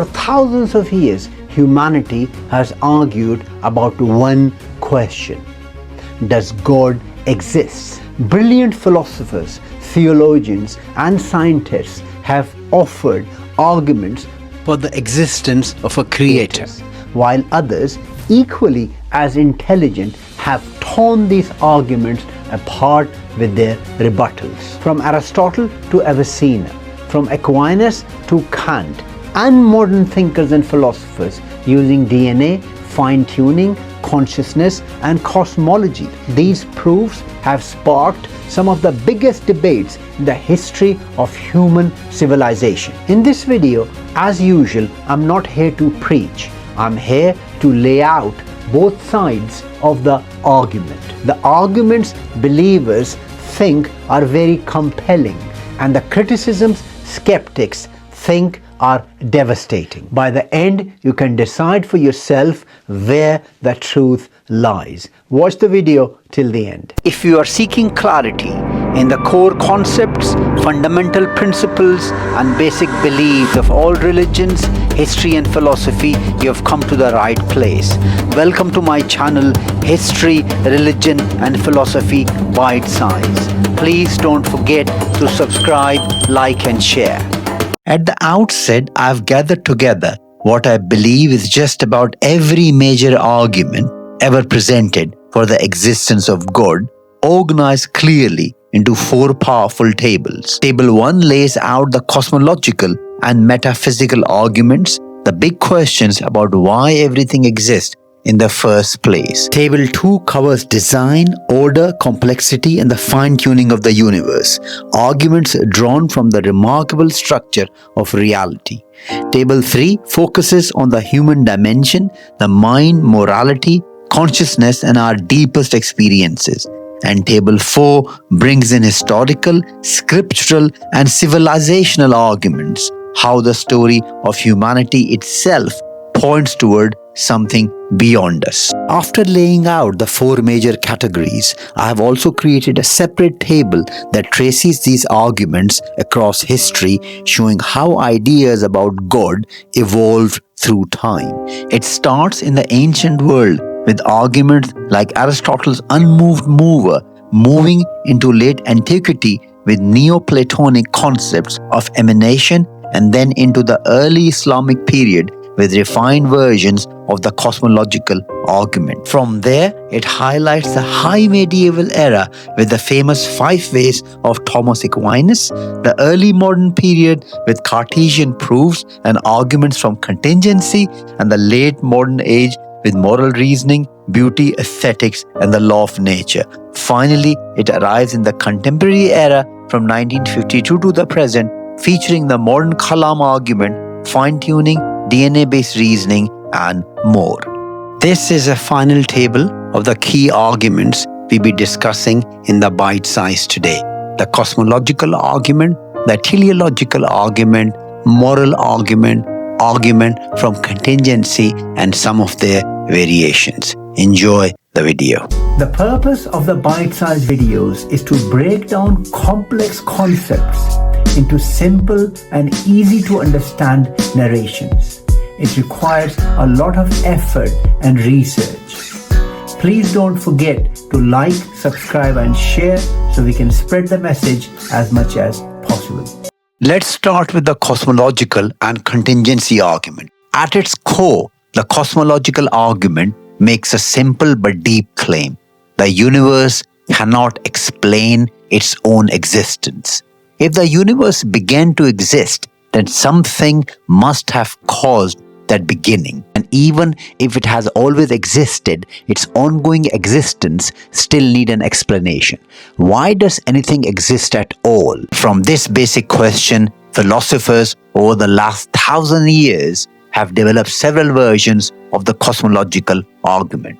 For thousands of years, humanity has argued about one question: does God exist? Brilliant philosophers, theologians, and scientists have offered arguments for the existence of a creator, while others, equally as intelligent, have torn these arguments apart with their rebuttals. From Aristotle to Avicenna, from Aquinas to Kant, and modern thinkers and philosophers using DNA, fine-tuning, consciousness, and cosmology. These proofs have sparked some of the biggest debates in the history of human civilization. In this video, as usual, I'm not here to preach. I'm here to lay out both sides of the argument. The arguments believers think are very compelling, and the criticisms skeptics think are devastating. By the end, you can decide for yourself where the truth lies. Watch the video till the end. If you are seeking clarity in the core concepts, fundamental principles, and basic beliefs of all religions, history, and philosophy, you have come to the right place. Welcome to my channel, History, Religion, and Philosophy Bite Size. Please don't forget to subscribe, like, and share. At the outset, I've gathered together what I believe is just about every major argument ever presented for the existence of God, organized clearly into 4 powerful tables. Table 1 lays out the cosmological and metaphysical arguments, the big questions about why everything exists in the first place. Table 2 covers design, order, complexity, and the fine-tuning of the universe, arguments drawn from the remarkable structure of reality. Table 3 focuses on the human dimension, the mind, morality, consciousness, and our deepest experiences. And Table 4 brings in historical, scriptural, and civilizational arguments, how the story of humanity itself points toward something beyond us. After laying out the 4 major categories, I have also created a separate table that traces these arguments across history, showing how ideas about God evolved through time. It starts in the ancient world with arguments like Aristotle's unmoved mover, moving into late antiquity with Neoplatonic concepts of emanation, and then into the early Islamic period with refined versions of the cosmological argument. From there, it highlights the high medieval era with the famous 5 ways of Thomas Aquinas, the early modern period with Cartesian proofs and arguments from contingency, and the late modern age with moral reasoning, beauty, aesthetics, and the law of nature. Finally, it arrives in the contemporary era from 1952 to the present, featuring the modern Kalam argument, fine-tuning, DNA-based reasoning, and more. This is a final table of the key arguments we'll be discussing in the bite size today. The cosmological argument, the teleological argument, moral argument, argument from contingency, and some of their variations. Enjoy the video. The purpose of the bite-sized videos is to break down complex concepts into simple and easy to understand narrations. It requires a lot of effort and research. Please don't forget to like, subscribe, and share so we can spread the message as much as possible. Let's start with the cosmological and contingency argument. At its core, the cosmological argument makes a simple but deep claim. The universe cannot explain its own existence. If the universe began to exist, then something must have caused that beginning. And even if it has always existed, its ongoing existence still needs an explanation. Why does anything exist at all? From this basic question, philosophers over the last 1,000 years have developed several versions of the cosmological argument.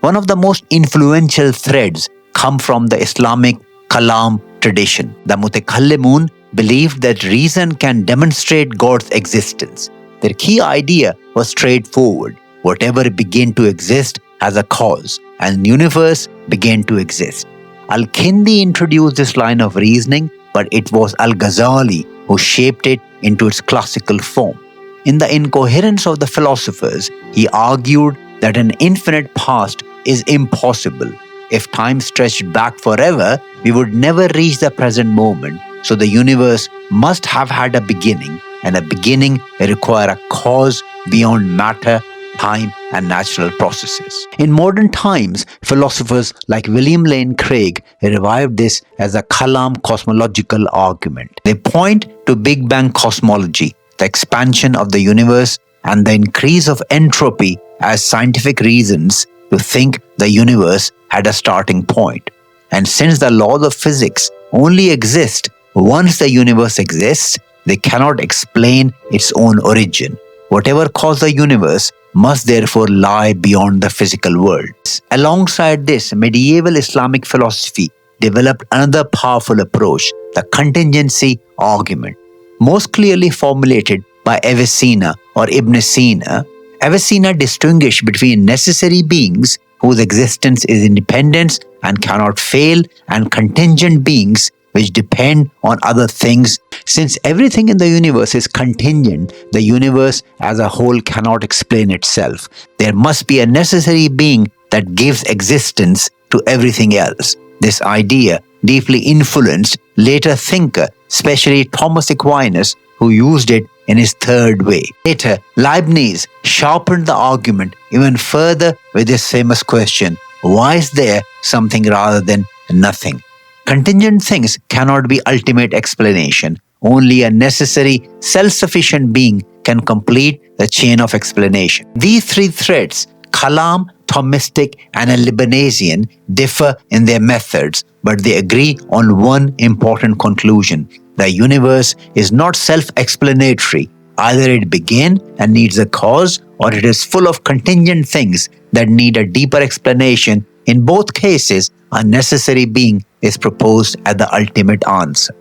One of the most influential threads come from the Islamic Kalam tradition. The Mutakallimun believed that reason can demonstrate God's existence. Their key idea was straightforward. Whatever began to exist has a cause, and the universe began to exist. Al-Kindi introduced this line of reasoning, but it was Al-Ghazali who shaped it into its classical form. In The Incoherence of the Philosophers, he argued that an infinite past is impossible. If time stretched back forever, we would never reach the present moment. So the universe must have had a beginning, and a beginning may require a cause beyond matter, time, and natural processes. In modern times, philosophers like William Lane Craig revived this as a Kalam cosmological argument. They point to Big Bang cosmology, the expansion of the universe, and the increase of entropy as scientific reasons to think the universe had a starting point. And since the laws of physics only exist once the universe exists, they cannot explain its own origin. Whatever caused the universe must therefore lie beyond the physical world. Alongside this, medieval Islamic philosophy developed another powerful approach, the contingency argument. Most clearly formulated by Avicenna or Ibn Sina, Avicenna distinguished between necessary beings whose existence is independent and cannot fail, and contingent beings which depend on other things. Since everything in the universe is contingent, the universe as a whole cannot explain itself. There must be a necessary being that gives existence to everything else. This idea deeply influenced later thinker, especially Thomas Aquinas, who used it in his third way. Later, Leibniz sharpened the argument even further with his famous question, why is there something rather than nothing? Contingent things cannot be ultimate explanation. Only a necessary, self-sufficient being can complete the chain of explanation. These three threads, Kalam, Thomistic, and a Leibnizian, differ in their methods, but they agree on one important conclusion. The universe is not self-explanatory. Either it began and needs a cause, or it is full of contingent things that need a deeper explanation. In both cases, a necessary being is proposed as the ultimate answer.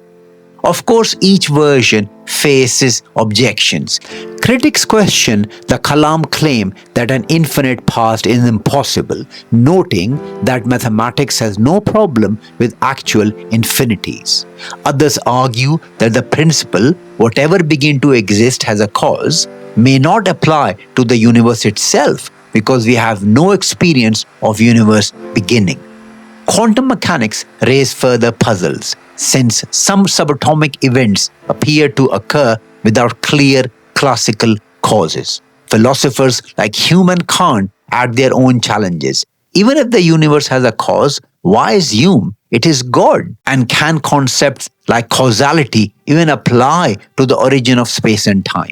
Of course, each version faces objections. Critics question the Kalam claim that an infinite past is impossible, noting that mathematics has no problem with actual infinities. Others argue that the principle, whatever began to exist has a cause, may not apply to the universe itself because we have no experience of universe beginning. Quantum mechanics raise further puzzles, since some subatomic events appear to occur without clear classical causes. Philosophers like Hume and Kant add their own challenges. Even if the universe has a cause, why is Hume? It is God. And can concepts like causality even apply to the origin of space and time?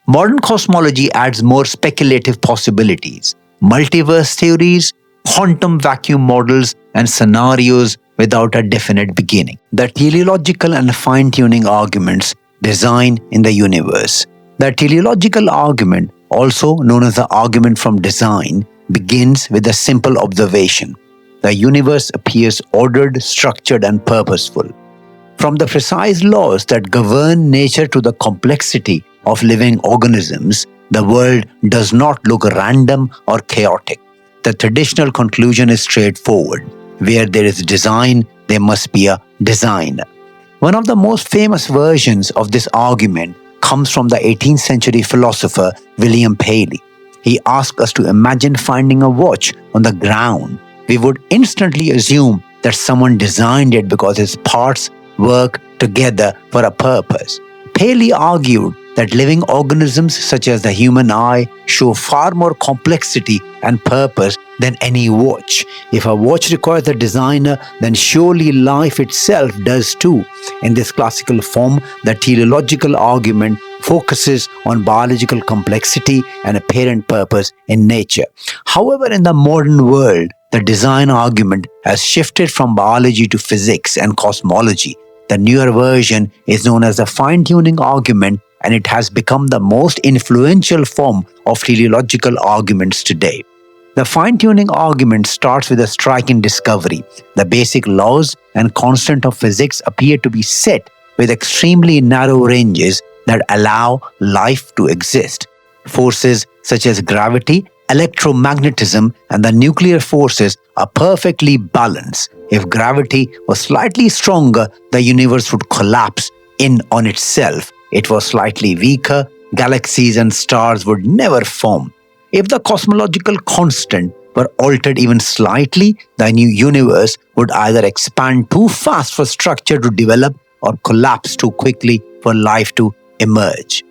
Modern cosmology adds more speculative possibilities. Multiverse theories, quantum vacuum models, and scenarios without a definite beginning. The teleological and fine-tuning arguments design in the universe. The teleological argument, also known as the argument from design, begins with a simple observation. The universe appears ordered, structured, and purposeful. From the precise laws that govern nature to the complexity of living organisms, the world does not look random or chaotic. The traditional conclusion is straightforward. Where there is design, there must be a designer. One of the most famous versions of this argument comes from the 18th century philosopher William Paley. He asked us to imagine finding a watch on the ground. We would instantly assume that someone designed it because its parts work together for a purpose. Paley argued that living organisms such as the human eye show far more complexity and purpose than any watch. If a watch requires a designer, then surely life itself does too. In this classical form, the teleological argument focuses on biological complexity and apparent purpose in nature. However, in the modern world, the design argument has shifted from biology to physics and cosmology. The newer version is known as the fine-tuning argument, and it has become the most influential form of teleological arguments today. The fine-tuning argument starts with a striking discovery. The basic laws and constant of physics appear to be set with extremely narrow ranges that allow life to exist. Forces such as gravity, electromagnetism, and the nuclear forces are perfectly balanced. If gravity was slightly stronger, the universe would collapse in on itself. It was slightly weaker, galaxies and stars would never form. If the cosmological constant were altered even slightly, the new universe would either expand too fast for structure to develop or collapse too quickly for life to emerge.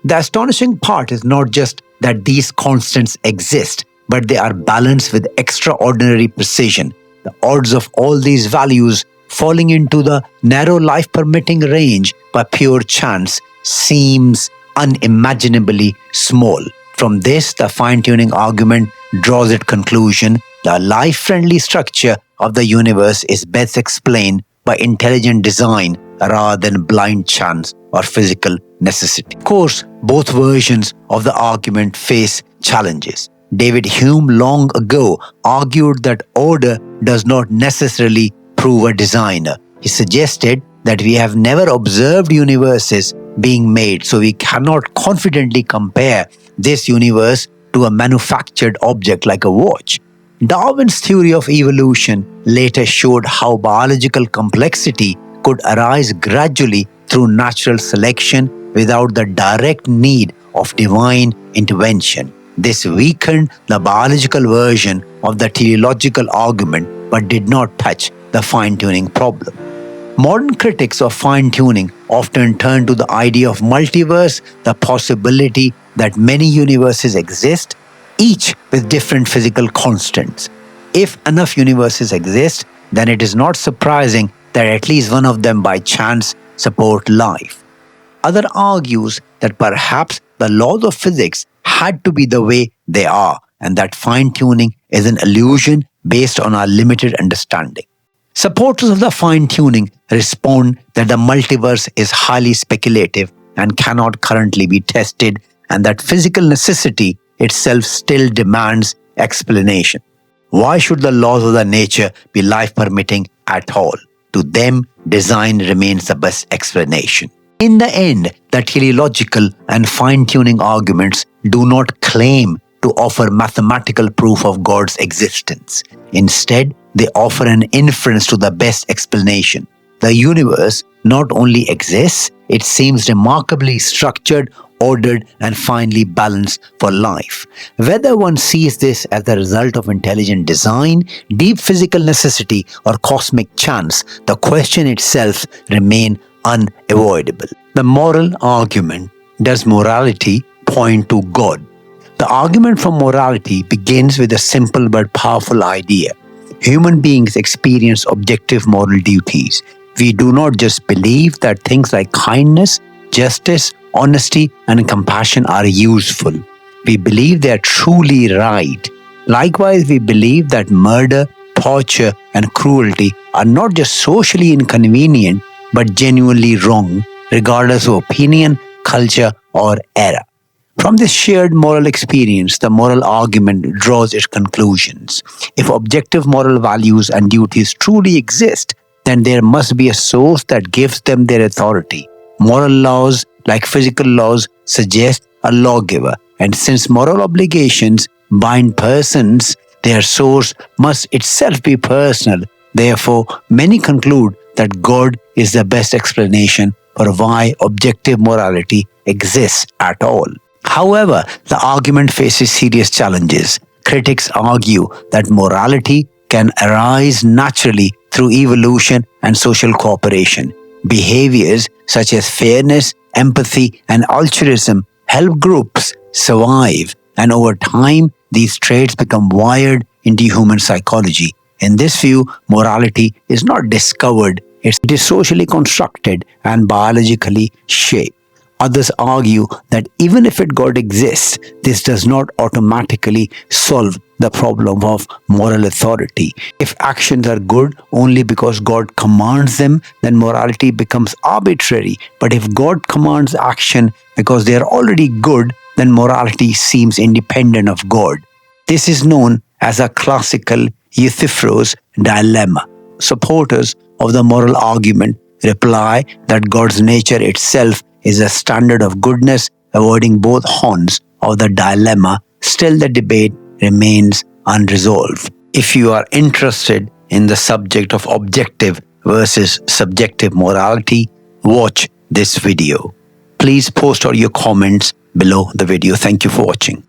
The astonishing part is not just that these constants exist, but they are balanced with extraordinary precision. The odds of all these values falling into the narrow life-permitting range by pure chance seems unimaginably small. From this, the fine-tuning argument draws its conclusion: the life-friendly structure of the universe is best explained by intelligent design rather than blind chance or physical necessity. Of course, both versions of the argument face challenges. David Hume long ago argued that order does not necessarily prove a designer. He suggested that we have never observed universes being made, so we cannot confidently compare this universe to a manufactured object like a watch. Darwin's theory of evolution later showed how biological complexity could arise gradually through natural selection without the direct need of divine intervention. This weakened the biological version of the teleological argument but did not touch the fine-tuning problem. Modern critics of fine-tuning often turn to the idea of multiverse, the possibility that many universes exist, each with different physical constants. If enough universes exist, then it is not surprising that at least one of them by chance support life. Others argues that perhaps the laws of physics had to be the way they are, and that fine-tuning is an illusion based on our limited understanding. Supporters of the fine-tuning respond that the multiverse is highly speculative and cannot currently be tested, and that physical necessity itself still demands explanation. Why should the laws of the nature be life-permitting at all? To them, design remains the best explanation. In the end, the teleological and fine-tuning arguments do not claim to offer mathematical proof of God's existence. Instead, they offer an inference to the best explanation. The universe not only exists, it seems remarkably structured, ordered, and finely balanced for life. Whether one sees this as the result of intelligent design, deep physical necessity, or cosmic chance, the question itself remains unavoidable. The moral argument: does morality point to God? The argument for morality begins with a simple but powerful idea. Human beings experience objective moral duties. We do not just believe that things like kindness, justice, honesty, and compassion are useful. We believe they are truly right. Likewise, we believe that murder, torture, and cruelty are not just socially inconvenient, but genuinely wrong, regardless of opinion, culture, or era. From this shared moral experience, the moral argument draws its conclusions. If objective moral values and duties truly exist, then there must be a source that gives them their authority. Moral laws, like physical laws, suggest a lawgiver, and since moral obligations bind persons, their source must itself be personal. Therefore, many conclude that God is the best explanation for why objective morality exists at all. However, the argument faces serious challenges. Critics argue that morality can arise naturally through evolution and social cooperation. Behaviors such as fairness, empathy, and altruism help groups survive, and over time, these traits become wired into human psychology. In this view, morality is not discovered, it is socially constructed and biologically shaped. Others argue that even if God exists, this does not automatically solve the problem of moral authority. If actions are good only because God commands them, then morality becomes arbitrary. But if God commands action because they are already good, then morality seems independent of God. This is known as a classical Euthyphro's dilemma. Supporters of the moral argument reply that God's nature itself is a standard of goodness, avoiding both horns of the dilemma. Still, the debate remains unresolved. If you are interested in the subject of objective versus subjective morality, watch this video. Please post all your comments below the video. Thank you for watching.